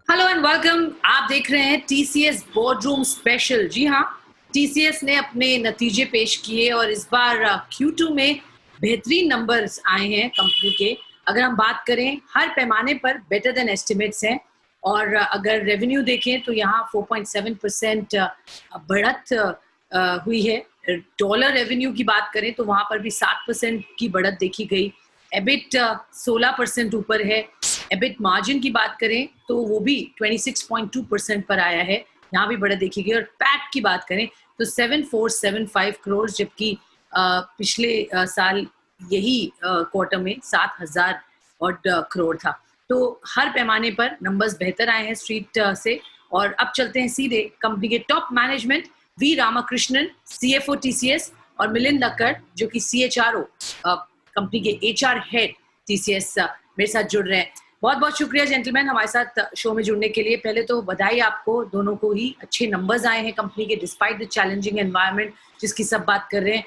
Hello and welcome. आप देख रहे हैं टीसीएस बोर्डरूम स्पेशल। जी हाँ, टीसीएस ने अपने नतीजे पेश किए और इस बार Q2 में बेहतरीन नंबर्स आए हैं कंपनी के। अगर हम बात करें हर पैमाने पर बेटर देन एस्टिमेट्स हैं और अगर रेवेन्यू देखें तो यहाँ 4.7% बढ़त हुई है। डॉलर रेवेन्यू की बात करें तो वहाँ पर भी 7% की बढ़त देखी गई। एबिट 16% ऊपर है। एबिट मार्जिन की बात करें तो वो भी 26.2% पर आया है, यहाँ भी बढ़त देखी गई। और पैट की बात करें तो 7475 करोड़, जबकि पिछले साल यही क्वार्टर में 7000 और करोड़ था। तो हर पैमाने पर नंबर्स बेहतर आए हैं स्ट्रीट से। और अब चलते हैं सीधे कंपनी के top management V Ramakrishnan, CFO TCS, और मिलिंद लक्कड़ जो कि सीएचआरओ कंपनी के एचआर हेड टीसीएस मेरे साथ जुड़ रहे हैं। बहुत बहुत शुक्रिया जेंटलमैन हमारे साथ शो में जुड़ने के लिए। पहले तो बधाई आपको, दोनों को ही अच्छे नंबर्स आए हैं कंपनी के डिस्पाइट द चैलेंजिंग एनवायरनमेंट जिसकी सब बात कर रहे हैं।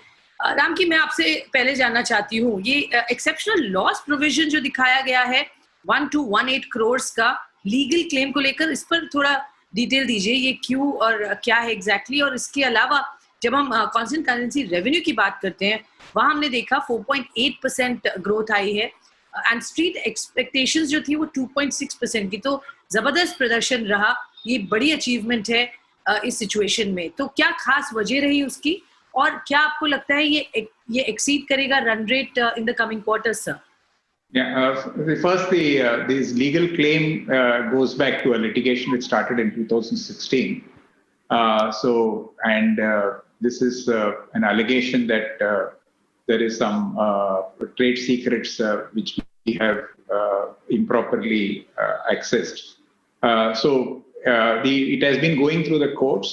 राम की, मैं आपसे पहले जानना चाहती हूँ, ये एक्सेप्शनल लॉस प्रोविजन जो दिखाया गया है 1218 करोड़ का लीगल क्लेम को लेकर, इस पर थोड़ा डिटेल दीजिए। ये क्यों और क्या है एग्जैक्टली? और इसके अलावा जब हम कांस्टेंट करेंसी रेवेन्यू की बात करते हैं, वहां हमने देखा 4.8% ग्रोथ आई है एंड स्ट्रीट एक्सपेक्टेशंस जो थी वो 2.6% की। तो जबरदस्त प्रदर्शन रहा, ये बड़ी अचीवमेंट है इस सिचुएशन में। तो क्या खास वजह रही उसकी, और क्या आपको लगता है ये एक्सीड करेगा run rate in the coming quarters sir? Yeah, this legal claim goes back to a litigation which started in 2016. This is an allegation that there is some trade secrets which we have improperly accessed. It has been going through the courts.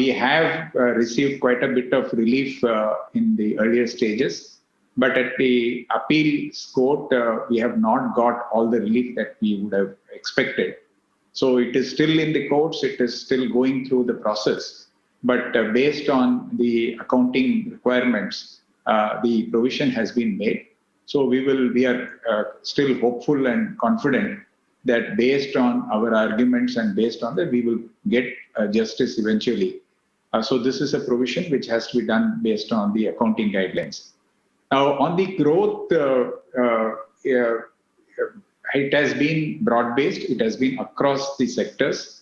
We have received quite a bit of relief in the earlier stages, but at the appeals court, we have not got all the relief that we would have expected. So it is still in the courts, it is still going through the process. But based on the accounting requirements, the provision has been made. So we are still hopeful and confident that based on our arguments and based on that, we will get justice eventually. So this is a provision which has to be done based on the accounting guidelines. Now, on the growth, it has been broad-based. It has been across the sectors.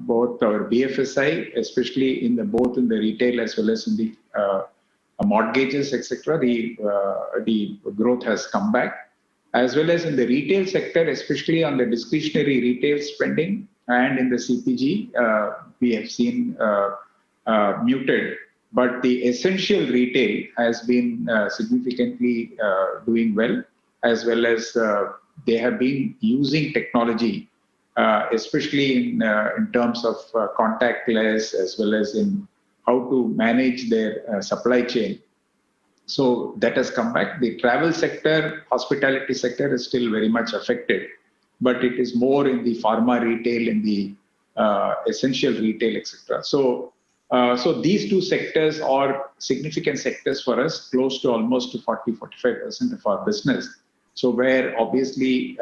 Both our BFSI, especially both in the retail as well as in the mortgages, etc., the growth has come back, as well as in the retail sector, especially on the discretionary retail spending and in the CPG, we have seen muted. But the essential retail has been significantly doing well as they have been using technology, especially in terms of contactless, as well as in how to manage their supply chain. So that has come back. The travel sector, hospitality sector is still very much affected, but it is more in the pharma retail, in the essential retail, etc. So these two sectors are significant sectors for us, close to almost 40-45% of our business. So where obviously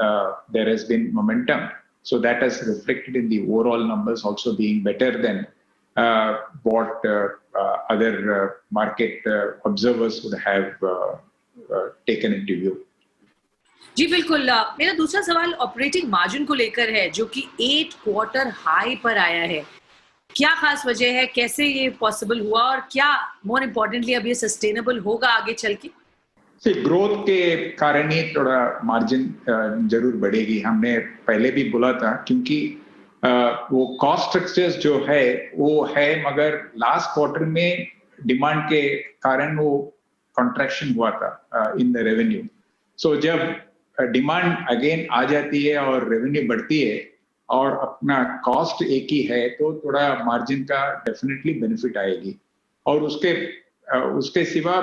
there has been momentum. So that has reflected in the overall numbers also being better than what other market observers would have taken into view. जी बिल्कुल। मेरा दूसरा सवाल operating margin को लेकर है, जो कि 8 quarter high पर आया है। क्या खास वजह है, कैसे ये पॉसिबल हुआ, और क्या मोर इम्पोर्टेंटली अब ये सस्टेनेबल होगा आगे चल के? ग्रोथ के कारण ही थोड़ा मार्जिन जरूर बढ़ेगी। हमने पहले भी बोला था, क्योंकि वो कॉस्ट स्ट्रक्चर्स जो है वो है, मगर लास्ट क्वार्टर में डिमांड के कारण वो कॉन्ट्रैक्शन हुआ था इन द रेवेन्यू। सो जब डिमांड अगेन आ जाती है और रेवेन्यू बढ़ती है और अपना कॉस्ट एक ही है, तो थोड़ा मार्जिन का डेफिनेटली बेनिफिट आएगी। और उसके सिवा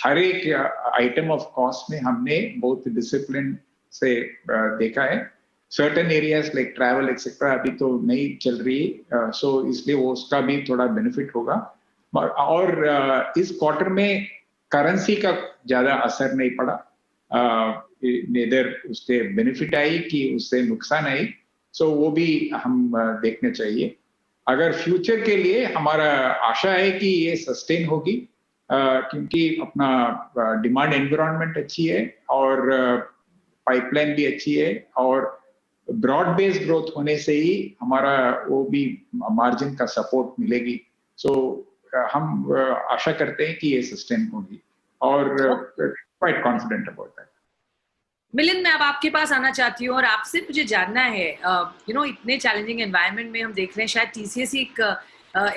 हर एक आइटम ऑफ कॉस्ट में हमने बहुत डिसिप्लिन से देखा है। Certain areas like travel etcetera अभी तो नहीं चल रही, सो इसलिए वो उसका भी थोड़ा बेनिफिट होगा। और इस क्वार्टर में करेंसी का ज्यादा असर नहीं पड़ा, नेदर उससे बेनिफिट आई कि उससे नुकसान आई। सो वो भी हम देखने चाहिए। अगर फ्यूचर के लिए हमारा आशा है कि ये सस्टेन होगी, क्योंकि अपना डिमांड एनवायरनमेंट अच्छी है और पाइपलाइन भी अच्छी है और ब्रॉड बेस्ड ग्रोथ होने से ही हमारा वो भी मार्जिन का सपोर्ट मिलेगी। सो हम आशा करते हैं कि ये सस्टेन होगी और quite confident about that. Milind, मैं अब आपके पास आना चाहती हूँ और आपसे मुझे जानना है, इतने चैलेंजिंग एनवायरनमेंट में हम देख रहे हैं, शायद टीसीएस एक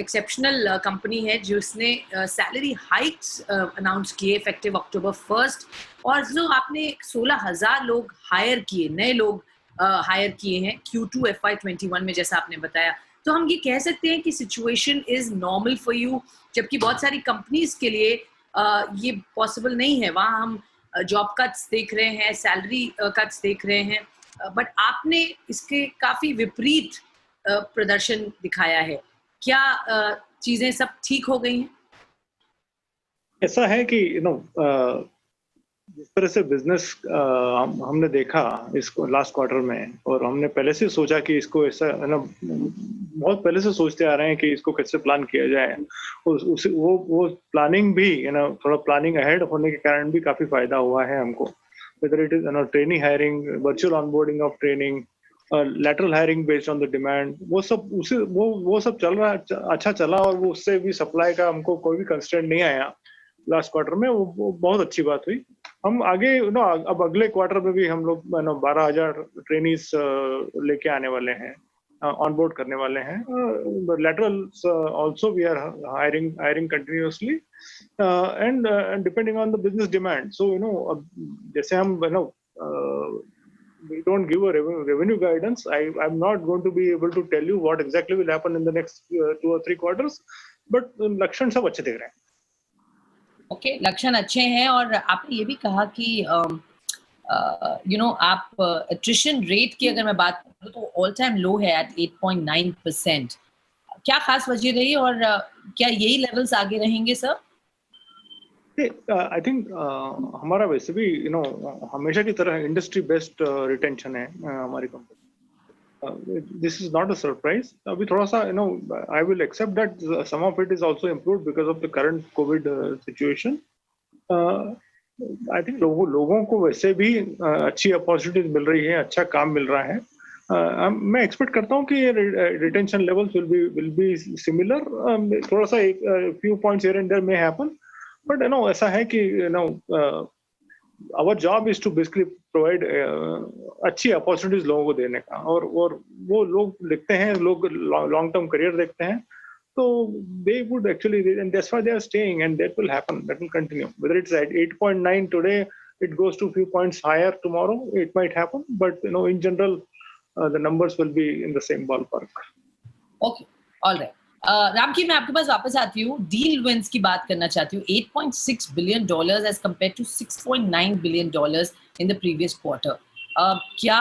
एक्सेप्शनल कंपनी है जिसने सैलरी हाइक्स अनाउंस किए इफेक्टिव अक्टूबर 1 और जो आपने 16,000 लोग हायर किए, नए लोग हायर किए हैं Q2 FY21 में, जैसा आपने बताया। तो हम ये कह सकते हैं कि situation is normal for you, जबकि बहुत सारी कंपनीज के लिए ये पॉसिबल नहीं है। वहाँ हम जॉब कट्स देख रहे हैं, सैलरी कट्स देख रहे हैं, बट आपने इसके काफी विपरीत प्रदर्शन दिखाया है। क्या चीजें सब ठीक हो गई हैं? ऐसा है कि जिस तरह से बिजनेस हमने देखा इसको लास्ट क्वार्टर में, और हमने पहले से सोचा कि इसको ऐसा बहुत पहले से सोचते आ रहे हैं कि इसको कैसे प्लान किया जाए, वो प्लानिंग भी थोड़ा प्लानिंग अहेड होने के कारण भी काफी फायदा हुआ है हमको। whether it is training hiring, virtual onboarding of training, lateral hiring based on the demand, वो सब चल रहा, अच्छा चला, और वो उससे भी सप्लाई का हमको कोई भी कंस्ट्रेंट नहीं आया लास्ट क्वार्टर में। वो बहुत अच्छी बात हुई। हम आगे अब अगले क्वार्टर में भी हम लोग 12,000 ट्रेनीज लेके आने वाले हैं, ऑनबोर्ड करने वाले हैं। laterals also we are hiring continuously and depending on the business demand. So जैसे हम we don't give a revenue guidance. I'm not going to be able to tell you what exactly will happen in the next 2 or 3 quarters, but लक्षण सब अच्छे दिख रहे हैं। Okay, लक्षण अच्छे हैं। और आपने ये भी कहा कि आप एट्रिशन रेट की अगर मैं बात करूँ तो ऑल टाइम लो है एट 8.9%। क्या खास वजह रही और क्या यही लेवल्स आगे रहेंगे सर? आई थिंक हमारा वैसे भी हमेशा की तरह इंडस्ट्री बेस्ट रिटेंशन है हमारी company. This is not a surprise. अभी थोड़ा सा I will accept that some of it is also improved because of the current COVID situation. I think लोगों को वैसे भी अच्छी अपॉर्चुनिटीज मिल रही है, अच्छा काम मिल रहा है। मैं एक्सपेक्ट करता हूँ कि retention levels will be similar. थोड़ा सा एक few points here and there may happen, but ऐसा है कि our job is to basically provide अच्छी अपॉर्चुनिटीज लोगों को देने का, और वो लोग देखते हैं, लोग लॉन्ग टर्म करियर देखते हैं, तो they would actually, and that's why they are staying, and that will happen, that will continue. Whether it's at 8.9 today, it goes to a few points higher tomorrow, it might happen, but in general the numbers will be in the same ballpark. Okay, all right. Ram की, मैं आपके पास वापस आती हूँ। Deal wins की बात करना चाहती हूँ। $8.6 billion as compared to $6.9 billion in the previous quarter. क्या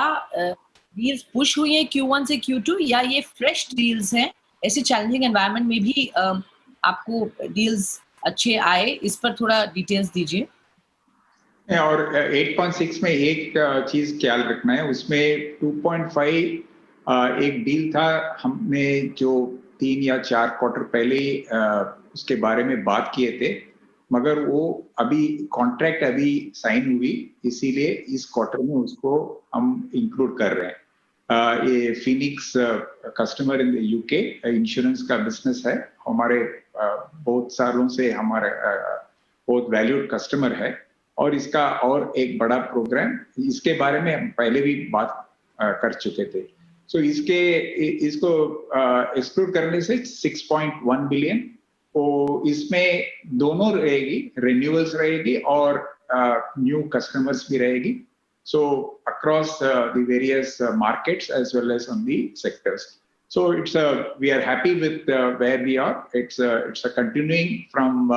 डील्स पुश हुई हैं Q1 से Q2 या ये फ्रेश डील्स हैं? ऐसे चैलेंजिंग एनवायरनमेंट में भी आपको डील्स अच्छे आए, इस पर थोड़ा डिटेल्स दीजिए। और 8.6 में एक चीज ख्याल रखना है, उसमें 2.5 एक डील था, हमने जो 3 या 4 क्वार्टर पहले उसके बारे में बात किए थे, मगर वो अभी कॉन्ट्रैक्ट अभी साइन हुई, इसीलिए इस क्वार्टर में उसको हम इंक्लूड कर रहे हैं। ये Phoenix customer in the UK insurance का बिजनेस है, हमारे बहुत सालों से हमारे बहुत वैल्यूड कस्टमर है, और इसका और एक बड़ा प्रोग्राम, इसके बारे में हम पहले भी बात कर चुके थे। सो इसको एक्सक्लूड करने से 6.1 बिलियन, तो इसमें दोनों रहेगी, रिन्यूअल्स रहेगी और न्यू कस्टमर्स भी रहेगी। So across the various markets as well as on the sectors. So we are happy with where we are. It's a continuing from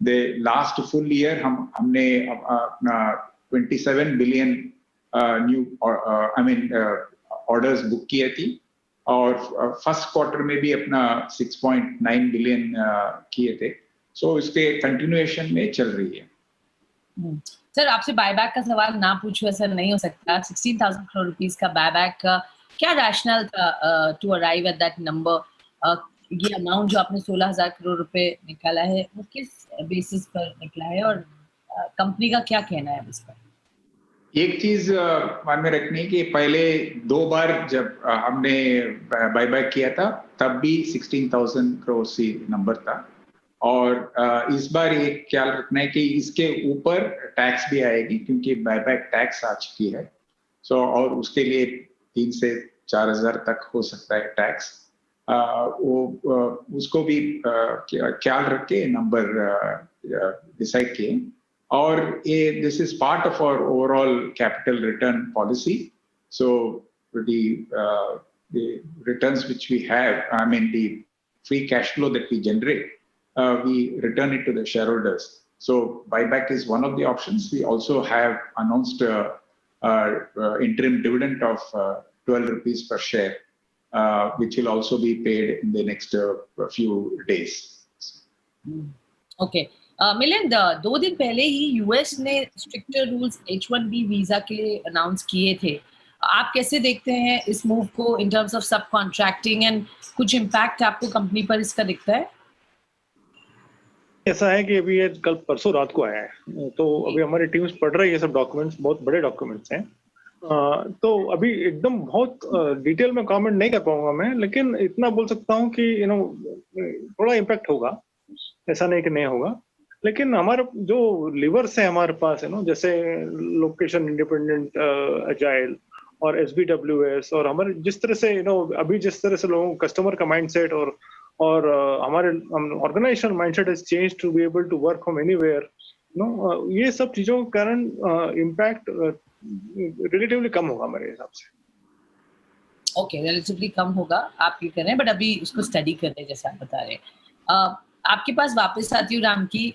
the last full year. हमने अपना 27 बिलियन न्यू ऑर्डर्स बुक किए थी, और first quarter में भी अपना 6.9 billion किए थे। सो इसके कंटिन्यूएशन में चल रही है। सर, आपसे बायबैक का सवाल ना पूछूं ऐसा नहीं हो सकता। 16,000 करोड़ रुपीस का बायबैक क्या रैशनल था to arrive at that number? ये अमाउंट जो आपने 16,000 करोड़ रुपए निकाला है वो किस बेसिस पर निकला है, और कंपनी का क्या कहना है इस पर? एक चीज मान में रखनी है कि पहले 2 बार जब हमने बायबैक किया था तब भी 16,000 करोड़ सी नंबर था, और इस बार एक ख्याल रखना है कि इसके ऊपर टैक्स भी आएगी क्योंकि बायबैक टैक्स आ चुकी है। सो और उसके लिए 3 से 4,000 तक हो सकता है टैक्स। उसको भी ख्याल रख के नंबर डिसाइड किए, और ये this is part of our overall capital return policy. So the returns which we have, I mean the free cash flow that we generate, we return it to the shareholders. So buyback is one of the options. We also have announced interim dividend of 12 rupees per share, which will also be paid in the next few days. Okay. Milind, 2 दिन पहले ही US ने stricter rules H1B visa के लिए announce किए थे। आप कैसे देखते हैं इस मूव को इन टर्म्स ऑफ सब कॉन्ट्रैक्टिंग, एंड कुछ इम्पैक्ट आपको कंपनी पर इसका दिखता है? ऐसा है कि अभी ये कल परसों रात को आया है, तो अभी हमारी टीम्स पढ़ रही है सब डॉक्यूमेंट्स, बहुत बड़े डॉक्यूमेंट्स हैं। तो अभी एकदम बहुत डिटेल में कमेंट नहीं कर पाऊंगा मैं, लेकिन इतना बोल सकता हूँ कि थोड़ा इम्पैक्ट होगा, ऐसा नहीं कि नहीं होगा। लेकिन हमारे जो लीवर्स है हमारे पास जैसे लोकेशन इंडिपेंडेंट एजाइल और SBWS, और हमारे जिस तरह से अभी जिस तरह से लोगों कस्टमर का माइंडसेट और हमारे organisation mindset has changed to be able to work from anywhere, ये सब चीजों के कारण इम्पैक्ट रिलेटिवली कम होगा मेरे हिसाब से। ओके, रिलेटिवली कम होगा आप ये कह रहे हैं, बट अभी उसको स्टडी कर रहे हैं जैसे आप बता रहे हैं। आपके पास वापस आती हूँ राम की,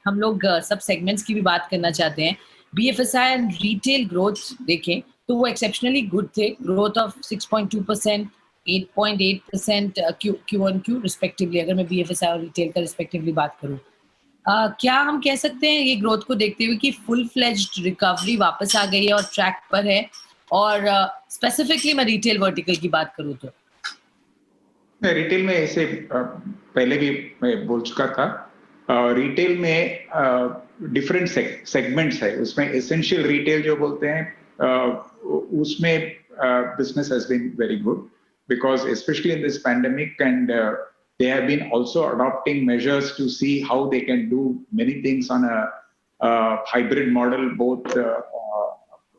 हम लोग सब सेगमेंट्स की भी बात करना चाहते हैं। BFSI एंड रिटेल ग्रोथ देखें तो वो एक्सेप्शनली गुड थे, ग्रोथ ऑफ 6.2%, 8.8% Q1Q रिस्पेक्टिवली, अगर मैं BFSI और रिटेल का रिस्पेक्टिवली बात करूँ। क्या हम कह सकते हैं ये ग्रोथ को देखते हुए कि फुल फ्लेज्ड रिकवरी वापस आ गई है और ट्रैक पर है? और स्पेसिफिकली मैं रिटेल वर्टिकल की बात करूँ तो रिटेल में ऐसे पहले भी मैं बोल चुका था, रिटेल में डिफरेंट सेगमेंट्स है। उसमें एसेंशियल रिटेल जो बोलते हैं उसमें business has been very good because especially in this pandemic, and they have been also adopting measures to see how they can do many things on a hybrid model, both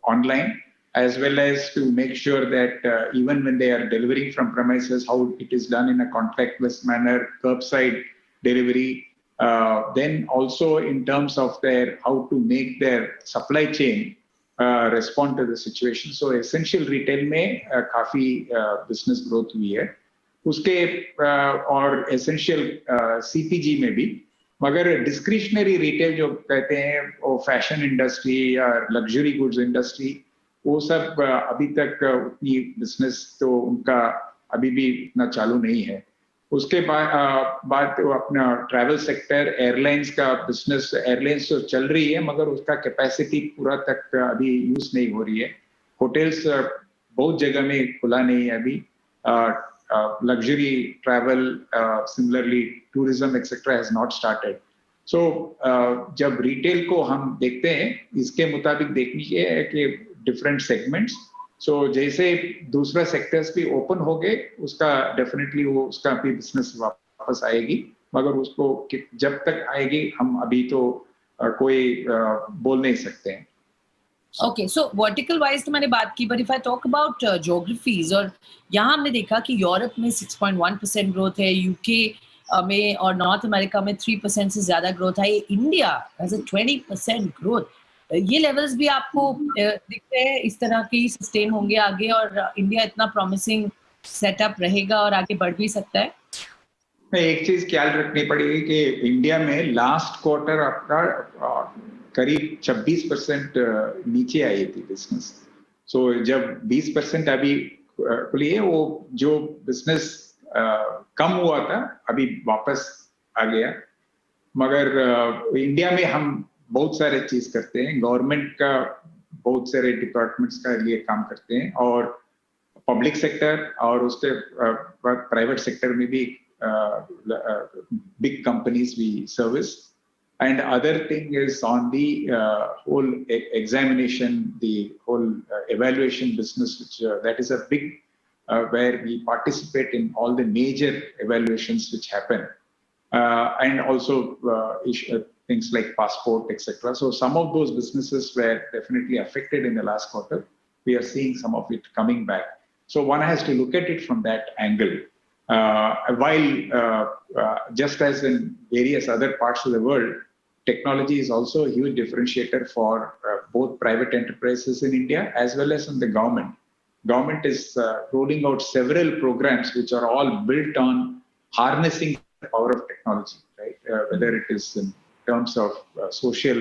online as well as to make sure that even when they are delivering from premises, how it is done in a contactless manner, curbside delivery. Then also in terms of how to make their supply chain respond to the situation. So essential retail में काफी business growth हुई है उसके, और essential CPG में भी। मगर discretionary retail जो कहते हैं वो फैशन इंडस्ट्री या लग्जरी गुड्स इंडस्ट्री, वो सब अभी तक उतनी बिजनेस तो उनका अभी भी इतना चालू नहीं है। उसके बाद वो अपना ट्रैवल सेक्टर, एयरलाइंस का बिजनेस, एयरलाइंस तो चल रही है मगर उसका कैपेसिटी पूरा तक अभी यूज नहीं हो रही है। होटल्स बहुत जगह में खुला नहीं है अभी। Luxury travel, similarly tourism etcetera has not started. So जब रिटेल को हम देखते हैं इसके मुताबिक देखनी है कि डिफरेंट सेगमेंट्स, सो जैसे दूसरा सेक्टर्स भी ओपन हो गए उसका डेफिनेटली वो उसका भी बिजनेस वापस आएगी, मगर उसको जब तक आएगी हम अभी तो कोई बोल नहीं सकते हैं। ओके, सो वर्टिकल वाइज तो मैंने बात की, but if I talk about geographies, और यहाँ हमने देखा कि यूरोप में 6.1% ग्रोथ है, यूके में और नॉर्थ अमेरिका में 3% से ज्यादा ग्रोथ है, इंडिया हैज अ 20% ग्रोथ। ये लेवल्स भी आपको दिखते हैं इस तरह की सस्टेन होंगे आगे, और इंडिया इतना प्रॉमिसिंग सेटअप रहेगा और आगे बढ़ भी सकता है? एक चीज ख्याल रखनी पड़ेगी कि इंडिया में लास्ट क्वार्टर आपका करीब 26% नीचे आई थी बिजनेस। सो जब 20% अभी खुली है, वो जो बिजनेस कम हुआ था अभी वापस आ गया। मगर इंडिया में हम बहुत सारे चीज करते हैं, गवर्नमेंट का बहुत सारे डिपार्टमेंट्स का लिए काम करते हैं, और पब्लिक सेक्टर और उसके प्राइवेट सेक्टर में भी big companies we service. And other thing is on the whole examination, the whole evaluation business, which that is a big where we participate in all the major evaluations which happen, and also things like passport, etc. So some of those businesses were definitely affected in the last quarter. We are seeing some of it coming back. So one has to look at it from that angle. While just as in various other parts of the world, technology is also a huge differentiator for both private enterprises in India as well as in the government. Government is rolling out several programs which are all built on harnessing the power of technology, right? Whether it is in terms of social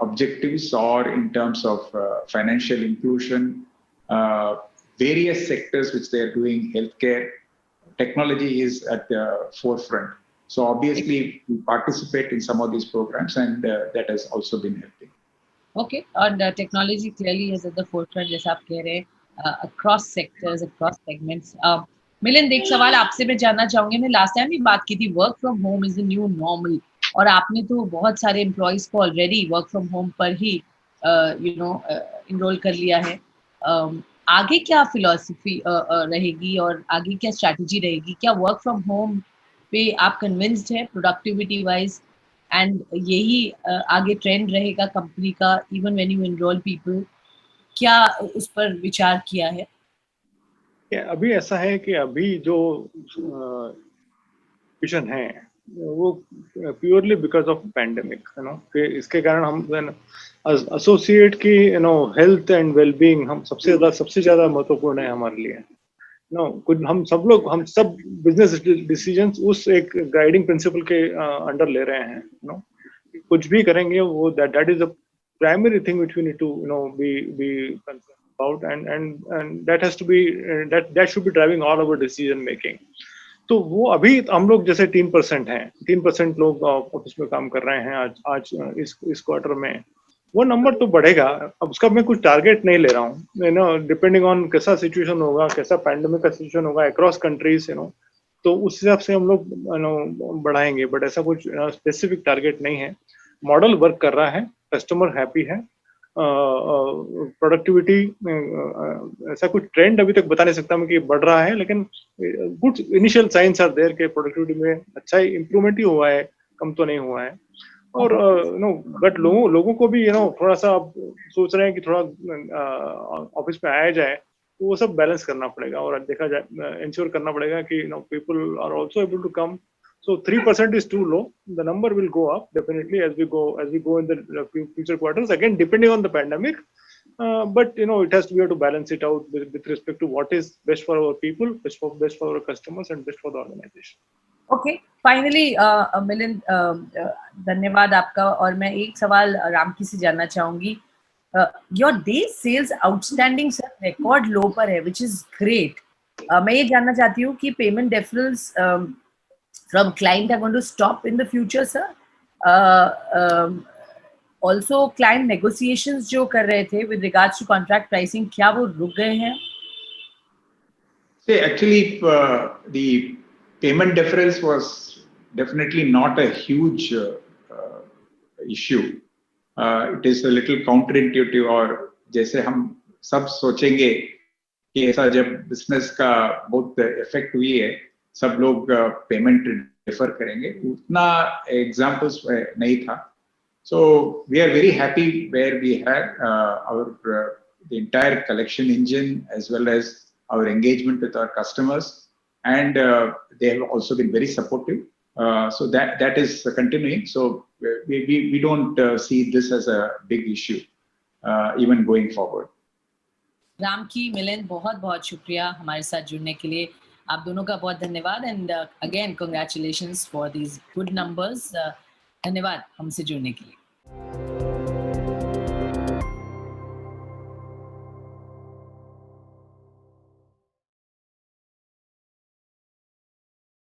objectives or in terms of financial inclusion, various sectors which they are doing, healthcare, technology is at the forefront. So obviously we participate in some of these programs, and that has also been helping. Okay, and technology clearly is at the forefront, जैसा आप कह रहे हैं, across sectors, across segments. Milind, एक सवाल आपसे मैं जानना चाहूंगी. मैं लास्ट टाइम भी बात की थी, work from home is the new normal, और आपने तो बहुत सारे एम्प्लॉइज को ऑलरेडी वर्क फ्रॉम होम पर ही इनरोल कर लिया है. आगे क्या फिलॉसफी रहेगी और आगे क्या स्ट्रैटेजी रहेगी? क्या वर्क फ्रॉम होम पे आप कन्विंस्ड है प्रोडक्टिविटी वाइज, एंड यही आगे ट्रेंड रहेगा कंपनी का even when you enrol people? क्या उस पर विचार किया है? अभी ऐसा है कि अभी जो विजन है वो प्योरली बिकॉज ऑफ पैंडेमिक, कि इसके कारण हम एसोसिएट की हेल्थ एंड वेलबींग हम सबसे ज्यादा महत्वपूर्ण है हमारे लिए. कुछ हम सब बिजनेस डिसीजंस उस एक गाइडिंग प्रिंसिपल के अंडर ले रहे हैं. कुछ भी करेंगे वो that is the primary thing which we need to be concern about, and that has to be that should be driving all our decision making. तो वो अभी हम लोग जैसे 3% हैं, 3% लोग ऑफिस में काम कर रहे हैं आज इस क्वार्टर में. वो नंबर तो बढ़ेगा. अब उसका मैं कुछ टारगेट नहीं ले रहा हूँ, डिपेंडिंग ऑन कैसा सिचुएशन होगा, कैसा पैंडेमिक का सिचुएशन होगा अक्रॉस कंट्रीज, तो उस हिसाब से हम लोग बढ़ाएंगे. बट ऐसा कुछ स्पेसिफिक टारगेट नहीं है. मॉडल वर्क कर रहा है, कस्टमर हैप्पी है, प्रोडक्टिविटी ऐसा कुछ ट्रेंड अभी तक बता नहीं सकता मैं कि बढ़ रहा है, लेकिन good initial signs are there के प्रोडक्टिविटी में अच्छा इंप्रूवमेंट ही हुआ है, कम तो नहीं हुआ है. और बट लोगों को भी थोड़ा सा सोच रहे हैं कि थोड़ा ऑफिस में आया जाए, तो वो सब बैलेंस करना पड़ेगा और देखा जाए, इंश्योर करना पड़ेगा कि people are also able to come. So 3% is too low. The number will go up definitely as we go in the future quarters. Again, depending on the pandemic, but it has to be able to balance it out with respect to what is best for our people, best for our customers, and best for the organization. Okay, finally, Milind, धन्यवाद आपका. और मैं एक सवाल रामकी से जानना चाहूंगी. Your day sales outstanding sir record लो पर है, which is great. मैं ये जानना चाहती हूँ कि payment difference from client are going to stop in the future, sir? Also client negotiations जो कर रहे थे with regards to contract pricing, क्या वो रुक गए हैं? See, actually the payment difference was definitely not a huge issue. It is a little counterintuitive, और जैसे हम सब सोचेंगे कि ऐसा जब बिजनेस का बहुत इफेक्ट हुई है, सब लोग पेमेंट डिफर करेंगे, उतना एग्जांपल्स नहीं था. So we are very happy where we had our the entire collection engine as well as our engagement with our customers, and they have also been very supportive. So that is continuing. So we don't see this as a big issue even going forward. Ramky, Milind, बहुत बहुत शुक्रिया हमारे साथ जुड़ने के लिए. आप दोनों का बहुत धन्यवाद, and again congratulations for these good numbers. धन्यवाद हमसे जुड़ने के लिए.